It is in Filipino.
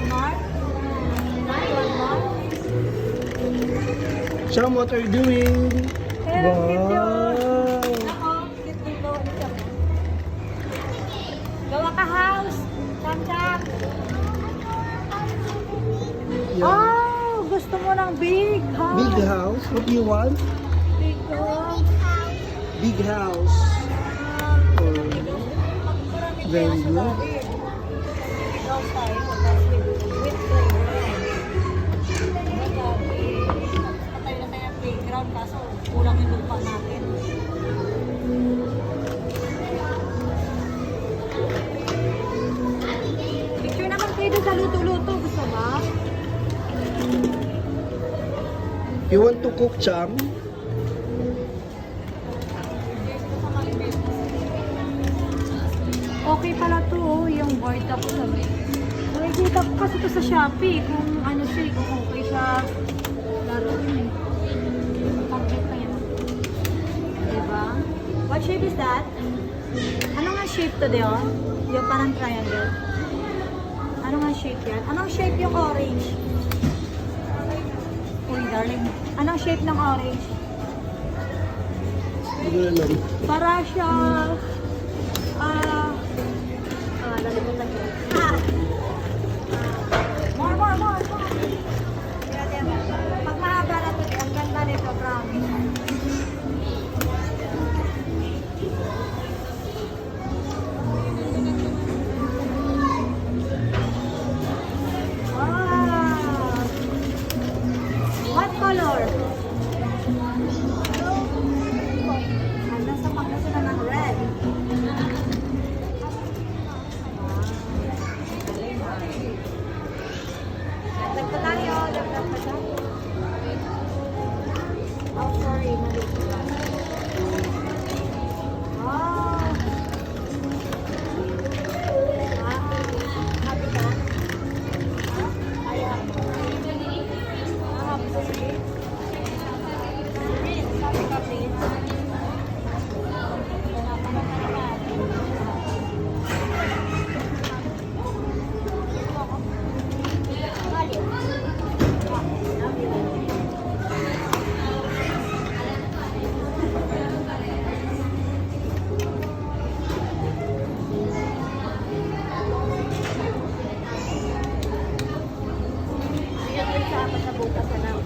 North? North? Cham, what are you doing? Wow! Ako, cute dito. Gawa ka house. Cham. Yeah. Oh, gusto mo ng big house. Big house? What do you want? Big house. Big house. Or very good. Big house tayo. Tapos with playground. Patay na tayo ng playground kaso kulang yung lupa natin. Picture naman kayo doon sa luto-luto. Gusto ba? You want to cook, Cham? Okay pala to, oh, yung board up sabi. Nakikita ko kasi to sa Shopee kung ano siya, kung okay siya laruin. Complete pa yan. Diba? What shape is that? Ano nga shape to, Deon? Yung parang triangle. Ano nga shape yan? Anong shape yung orange? Uy, darling. Anong shape ng orange? Hindi ko alam. Para siya... lalimutan ko. More. Pag mahaba na to, ang ganda nito, promise. Wow! What color? Nasa pagkasa na ng red. Dagdag pa tayo. Oh, sorry. Mali ko lang. Oh. Happy ka? Ay, happy. Happy sa Prince? Prince, happy ka, Prince? Sa bukas na lang.